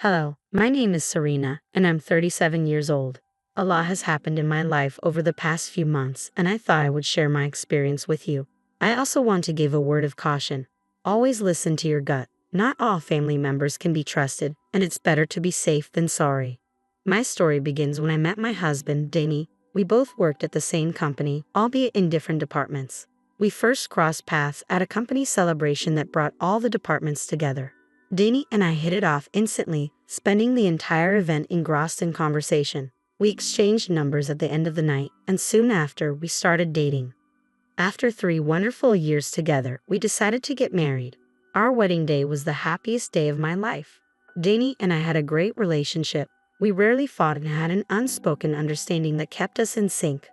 Hello, my name is Serena, and I'm 37 years old. A lot has happened in my life over the past few months, and I thought I would share my experience with you. I also want to give a word of caution. Always listen to your gut. Not all family members can be trusted, and it's better to be safe than sorry. My story begins when I met my husband, Danny. We both worked at the same company, albeit in different departments. We first crossed paths at a company celebration that brought all the departments together. Danny and I hit it off instantly, spending the entire event engrossed in conversation. We exchanged numbers at the end of the night, and soon after, we started dating. After 3 wonderful years together, we decided to get married. Our wedding day was the happiest day of my life. Danny and I had a great relationship. We rarely fought and had an unspoken understanding that kept us in sync.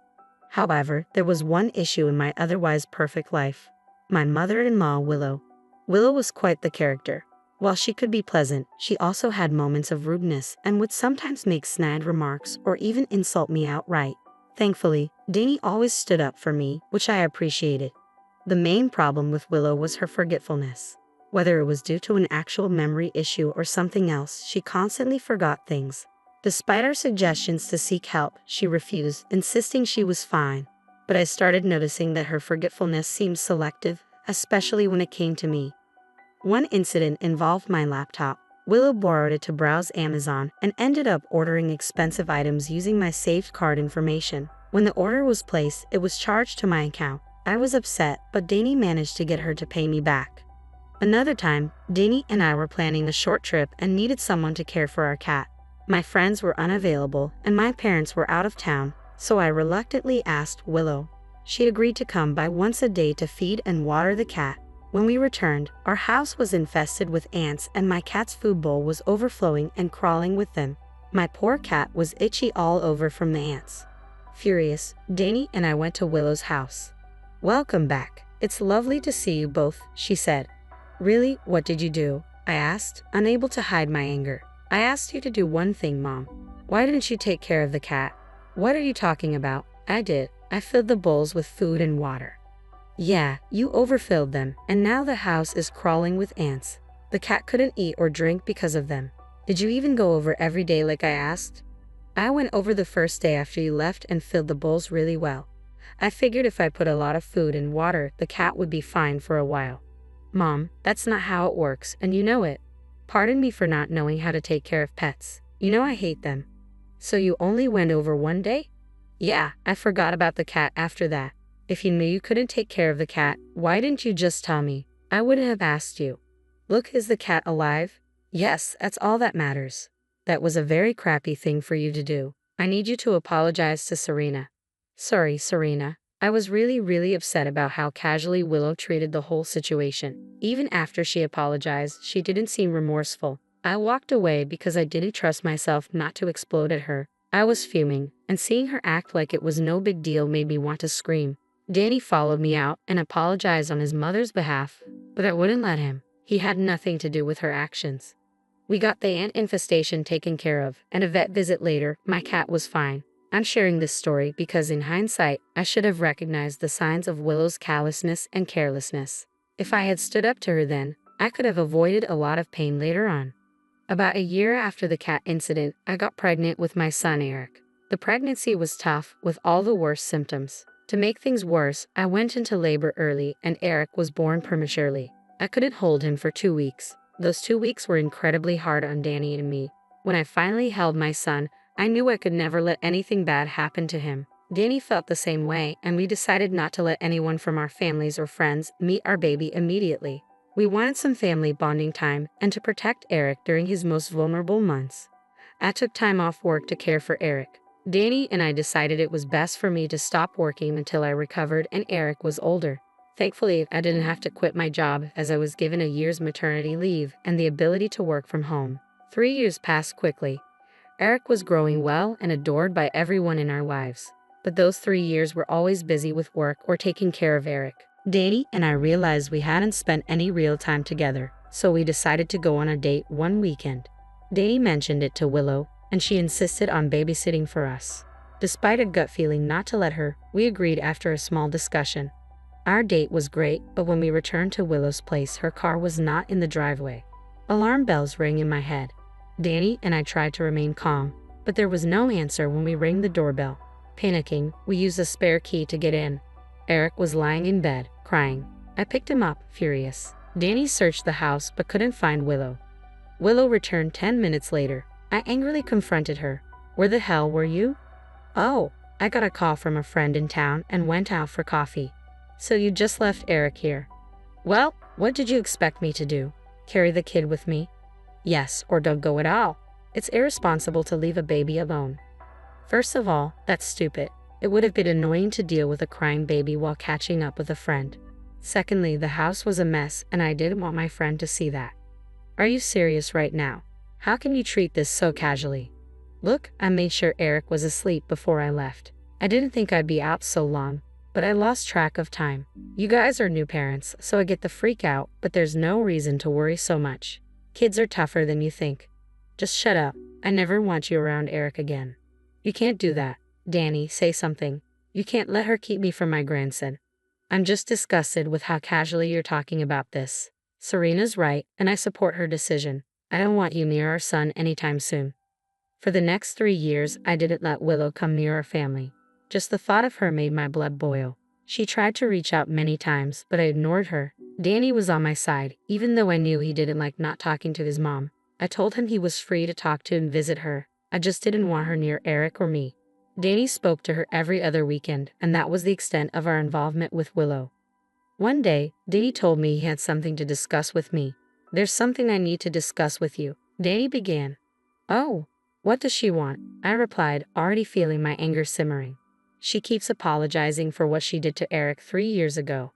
However, there was one issue in my otherwise perfect life. My mother-in-law, Willow. Willow was quite the character. While she could be pleasant, she also had moments of rudeness and would sometimes make snide remarks or even insult me outright. Thankfully, Danny always stood up for me, which I appreciated. The main problem with Willow was her forgetfulness. Whether it was due to an actual memory issue or something else, she constantly forgot things. Despite our suggestions to seek help, she refused, insisting she was fine. But I started noticing that her forgetfulness seemed selective, especially when it came to me. One incident involved my laptop. Willow borrowed it to browse Amazon and ended up ordering expensive items using my saved card information. When the order was placed, it was charged to my account. I was upset, but Danny managed to get her to pay me back. Another time, Danny and I were planning a short trip and needed someone to care for our cat. My friends were unavailable and my parents were out of town, so I reluctantly asked Willow. She agreed to come by once a day to feed and water the cat. When we returned, our house was infested with ants and my cat's food bowl was overflowing and crawling with them. My poor cat was itchy all over from the ants. Furious, Danny and I went to Willow's house. "Welcome back. It's lovely to see you both," she said. "Really, what did you do?" I asked, unable to hide my anger. "I asked you to do one thing, Mom. Why didn't you take care of the cat?" "What are you talking about?" "I did. I filled the bowls with food and water." "Yeah, you overfilled them, and now the house is crawling with ants. The cat couldn't eat or drink because of them. Did you even go over every day like I asked?" "I went over the first day after you left and filled the bowls really well. I figured if I put a lot of food and water, the cat would be fine for a while." "Mom, that's not how it works, and you know it. Pardon me for not knowing how to take care of pets. You know I hate them." "So you only went over one day?" "Yeah, I forgot about the cat after that. If you knew you couldn't take care of the cat, why didn't you just tell me? I wouldn't have asked you." "Look, is the cat alive?" "Yes, that's all that matters." "That was a very crappy thing for you to do. I need you to apologize to Serena." "Sorry, Serena. I was really upset about how casually Willow treated the whole situation. Even after she apologized, she didn't seem remorseful. I walked away because I didn't trust myself not to explode at her. I was fuming, and seeing her act like it was no big deal made me want to scream. Danny followed me out and apologized on his mother's behalf, but I wouldn't let him. He had nothing to do with her actions. We got the ant infestation taken care of, and a vet visit later, my cat was fine. I'm sharing this story because in hindsight, I should have recognized the signs of Willow's callousness and carelessness. If I had stood up to her then, I could have avoided a lot of pain later on. About a year after the cat incident, I got pregnant with my son Eric. The pregnancy was tough, with all the worst symptoms. To make things worse, I went into labor early and Eric was born prematurely. I couldn't hold him for 2 weeks. Those 2 weeks were incredibly hard on Danny and me. When I finally held my son, I knew I could never let anything bad happen to him. Danny felt the same way, and we decided not to let anyone from our families or friends meet our baby immediately. We wanted some family bonding time and to protect Eric during his most vulnerable months. I took time off work to care for Eric. Danny and I decided it was best for me to stop working until I recovered and Eric was older. Thankfully, I didn't have to quit my job as I was given a year's maternity leave and the ability to work from home. 3 years passed quickly. Eric was growing well and adored by everyone in our lives. But those 3 years were always busy with work or taking care of Eric. Danny and I realized we hadn't spent any real time together, so we decided to go on a date one weekend. Danny mentioned it to Willow, and she insisted on babysitting for us. Despite a gut feeling not to let her, we agreed after a small discussion. Our date was great, but when we returned to Willow's place, her car was not in the driveway. Alarm bells rang in my head. Danny and I tried to remain calm, but there was no answer when we rang the doorbell. Panicking, we used a spare key to get in. Eric was lying in bed, crying. I picked him up, furious. Danny searched the house but couldn't find Willow. Willow returned 10 minutes later. I angrily confronted her. Where the hell were you? Oh, I got a call from a friend in town and went out for coffee. So you just left Eric here? Well, what did you expect me to do? Carry the kid with me? Yes, or don't go at all. It's irresponsible to leave a baby alone. First of all, that's stupid. It would have been annoying to deal with a crying baby while catching up with a friend. Secondly, the house was a mess and I didn't want my friend to see that. Are you serious right now? How can you treat this so casually? Look, I made sure Eric was asleep before I left. I didn't think I'd be out so long, but I lost track of time. You guys are new parents, so I get the freak out, but there's no reason to worry so much. Kids are tougher than you think. Just shut up. I never want you around Eric again. You can't do that. Danny, say something. You can't let her keep me from my grandson. I'm just disgusted with how casually you're talking about this. Serena's right, and I support her decision. I don't want you near our son anytime soon. For the next 3 years, I didn't let Willow come near our family. Just the thought of her made my blood boil. She tried to reach out many times, but I ignored her. Danny was on my side, even though I knew he didn't like not talking to his mom. I told him he was free to talk to and visit her. I just didn't want her near Eric or me. Danny spoke to her every other weekend, and that was the extent of our involvement with Willow. One day, Danny told me he had something to discuss with me. There's something I need to discuss with you, Danny began. Oh, what does she want? I replied, already feeling my anger simmering. She keeps apologizing for what she did to Eric 3 years ago.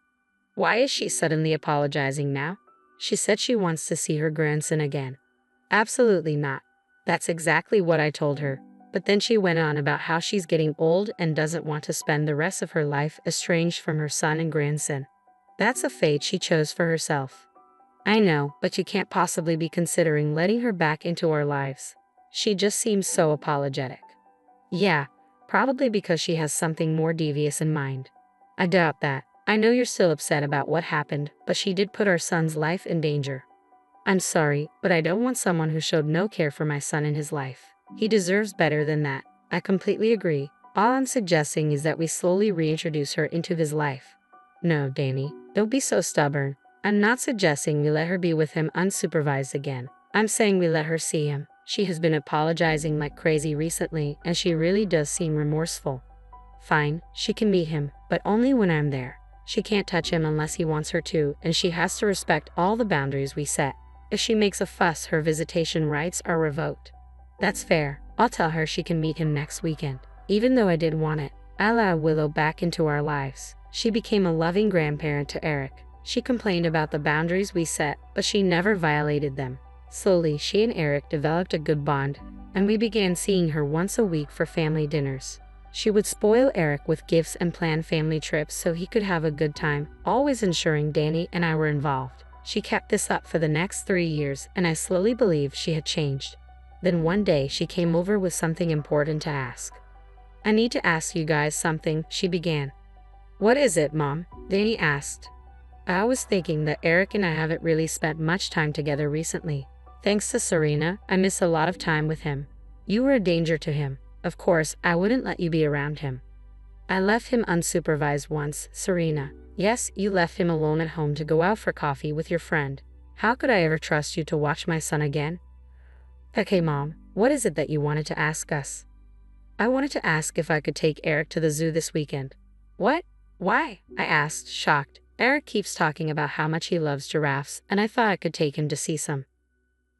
Why is she suddenly apologizing now? She said she wants to see her grandson again. Absolutely not. That's exactly what I told her. But then she went on about how she's getting old and doesn't want to spend the rest of her life estranged from her son and grandson. That's a fate she chose for herself. I know, but you can't possibly be considering letting her back into our lives. She just seems so apologetic. Yeah, probably because she has something more devious in mind. I doubt that. I know you're still upset about what happened, but she did put our son's life in danger. I'm sorry, but I don't want someone who showed no care for my son in his life. He deserves better than that. I completely agree. All I'm suggesting is that we slowly reintroduce her into his life. No, Danny, don't be so stubborn. I'm not suggesting we let her be with him unsupervised again. I'm saying we let her see him. She has been apologizing like crazy recently, and she really does seem remorseful. Fine, she can meet him, but only when I'm there. She can't touch him unless he wants her to, and she has to respect all the boundaries we set. If she makes a fuss, her visitation rights are revoked. That's fair. I'll tell her she can meet him next weekend. Even though I did want it, I allowed Willow back into our lives. She became a loving grandparent to Eric. She complained about the boundaries we set, but she never violated them. Slowly, she and Eric developed a good bond, and we began seeing her once a week for family dinners. She would spoil Eric with gifts and plan family trips so he could have a good time, always ensuring Danny and I were involved. She kept this up for the next 3 years, and I slowly believed she had changed. Then one day, she came over with something important to ask. I need to ask you guys something, she began. What is it, Mom? Danny asked. I was thinking that Eric and I haven't really spent much time together recently. Thanks to Serena, I miss a lot of time with him. You were a danger to him. Of course, I wouldn't let you be around him. I left him unsupervised once, Serena. Yes, you left him alone at home to go out for coffee with your friend. How could I ever trust you to watch my son again? Okay, Mom, what is it that you wanted to ask us? I wanted to ask if I could take Eric to the zoo this weekend. What? Why? I asked, shocked. Eric keeps talking about how much he loves giraffes, and I thought I could take him to see some.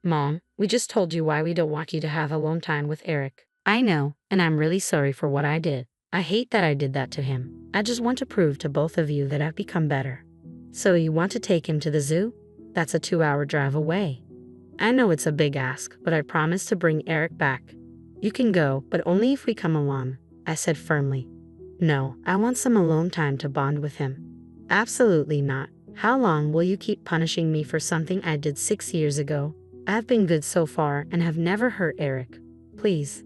Mom, we just told you why we don't want you to have alone time with Eric. I know, and I'm really sorry for what I did. I hate that I did that to him. I just want to prove to both of you that I've become better. So you want to take him to the zoo? That's a 2-hour drive away. I know it's a big ask, but I promise to bring Eric back. You can go, but only if we come along, I said firmly. No, I want some alone time to bond with him. Absolutely not. How long will you keep punishing me for something I did 6 years ago? I've been good so far and have never hurt Eric. Please.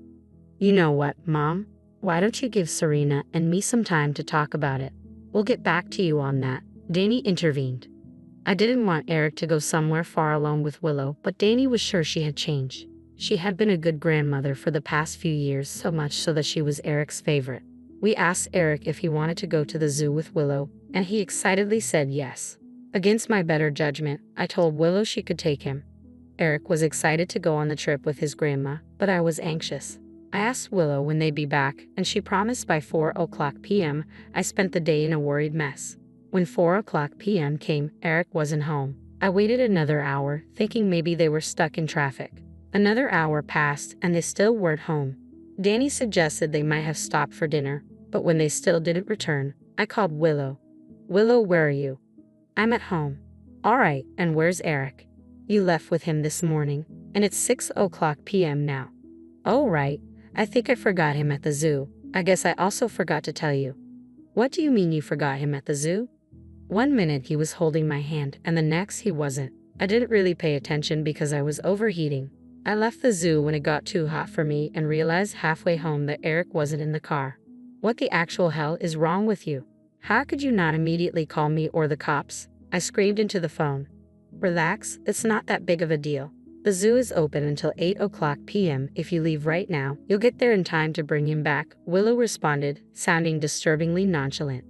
You know what, Mom? Why don't you give Serena and me some time to talk about it? We'll get back to you on that. Danny intervened. I didn't want Eric to go somewhere far alone with Willow, but Danny was sure she had changed. She had been a good grandmother for the past few years, so much so that she was Eric's favorite. We asked Eric if he wanted to go to the zoo with Willow, and he excitedly said yes. Against my better judgment, I told Willow she could take him. Eric was excited to go on the trip with his grandma, but I was anxious. I asked Willow when they'd be back, and she promised by 4:00 p.m. I spent the day in a worried mess. When 4:00 p.m. came, Eric wasn't home. I waited another hour, thinking maybe they were stuck in traffic. Another hour passed, and they still weren't home. Danny suggested they might have stopped for dinner, but when they still didn't return, I called Willow. Willow, where are you? I'm at home. All right, and where's Eric? You left with him this morning, and it's 6:00 p.m. now. Oh, right. I think I forgot him at the zoo. I guess I also forgot to tell you. What do you mean you forgot him at the zoo? One minute he was holding my hand, and the next he wasn't. I didn't really pay attention because I was overheating. I left the zoo when it got too hot for me and realized halfway home that Eric wasn't in the car. What the actual hell is wrong with you? How could you not immediately call me or the cops? I screamed into the phone. Relax, it's not that big of a deal. The zoo is open until 8:00 p.m. If you leave right now, you'll get there in time to bring him back, Willow responded, sounding disturbingly nonchalant.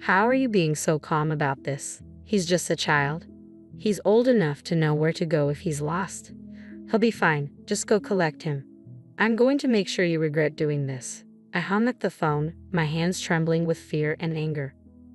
How are you being so calm about this? He's just a child. He's old enough to know where to go if he's lost. He'll be fine, just go collect him. I'm going to make sure you regret doing this. I hung up the phone, my hands trembling with fear and anger.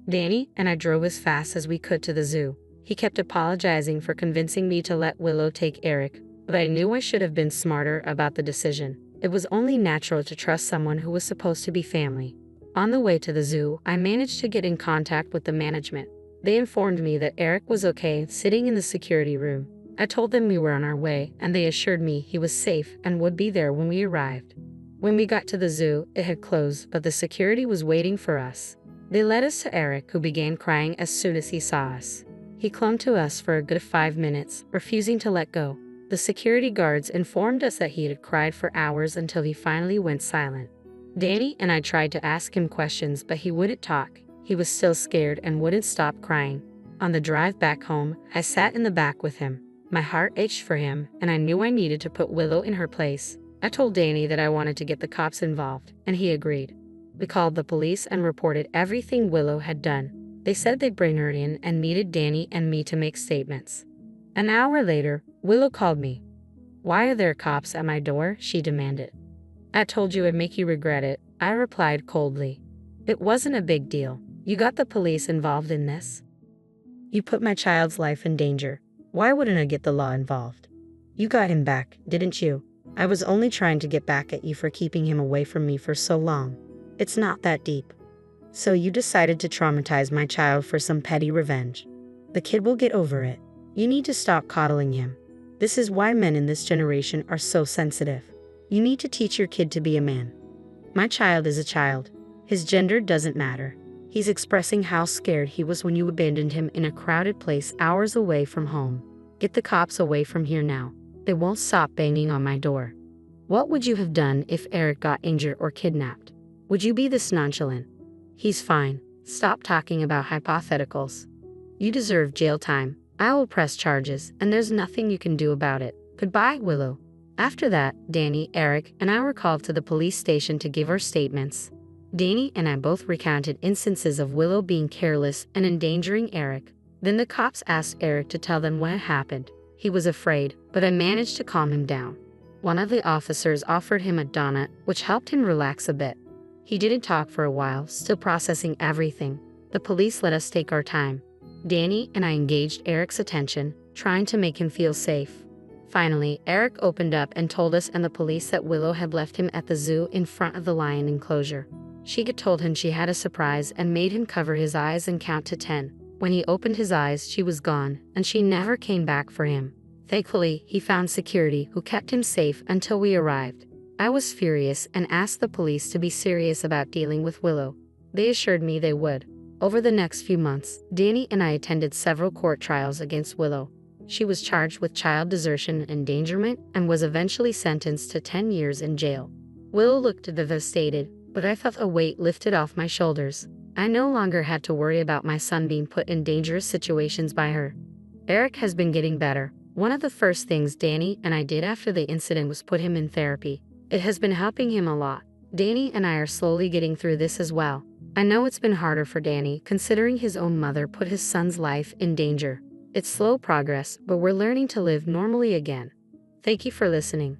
Danny and I drove as fast as we could to the zoo. He kept apologizing for convincing me to let Willow take Eric, but I knew I should have been smarter about the decision. It was only natural to trust someone who was supposed to be family. On the way to the zoo, I managed to get in contact with the management. They informed me that Eric was okay sitting in the security room. I told them we were on our way, and they assured me he was safe and would be there when we arrived. When we got to the zoo, it had closed, but the security was waiting for us. They led us to Eric, who began crying as soon as he saw us. He clung to us for a good 5 minutes, refusing to let go. The security guards informed us that he had cried for hours until he finally went silent. Danny and I tried to ask him questions, but he wouldn't talk. He was still scared and wouldn't stop crying. On the drive back home, I sat in the back with him. My heart ached for him, and I knew I needed to put Willow in her place. I told Danny that I wanted to get the cops involved, and he agreed. We called the police and reported everything Willow had done. They said they'd bring her in and needed Danny and me to make statements. An hour later, Willow called me. Why are there cops at my door? She demanded. I told you it'd make you regret it, I replied coldly. It wasn't a big deal. You got the police involved in this. You put my child's life in danger. Why wouldn't I get the law involved? You got him back, didn't you? I was only trying to get back at you for keeping him away from me for so long. It's not that deep. So you decided to traumatize my child for some petty revenge. The kid will get over it. You need to stop coddling him. This is why men in this generation are so sensitive. You need to teach your kid to be a man. My child is a child. His gender doesn't matter. He's expressing how scared he was when you abandoned him in a crowded place hours away from home. Get the cops away from here now. They won't stop banging on my door. What would you have done if Eric got injured or kidnapped? Would you be this nonchalant? He's fine. Stop talking about hypotheticals. You deserve jail time. I will press charges, and there's nothing you can do about it. Goodbye, Willow. After that, Danny, Eric, and I were called to the police station to give our statements. Danny and I both recounted instances of Willow being careless and endangering Eric. Then the cops asked Eric to tell them what happened. He was afraid, but I managed to calm him down. One of the officers offered him a donut, which helped him relax a bit. He didn't talk for a while, still processing everything. The police let us take our time. Danny and I engaged Eric's attention, trying to make him feel safe. Finally, Eric opened up and told us and the police that Willow had left him at the zoo in front of the lion enclosure. She had told him she had a surprise and made him cover his eyes and count to 10. When he opened his eyes, she was gone, and she never came back for him. Thankfully, he found security who kept him safe until we arrived. I was furious and asked the police to be serious about dealing with Willow. They assured me they would. Over the next few months, Danny and I attended several court trials against Willow. She was charged with child desertion and endangerment and was eventually sentenced to 10 years in jail. Willow looked devastated, but I felt a weight lifted off my shoulders. I no longer had to worry about my son being put in dangerous situations by her. Eric has been getting better. One of the first things Danny and I did after the incident was put him in therapy. It has been helping him a lot. Danny and I are slowly getting through this as well. I know it's been harder for Danny, considering his own mother put his son's life in danger. It's slow progress, but we're learning to live normally again. Thank you for listening.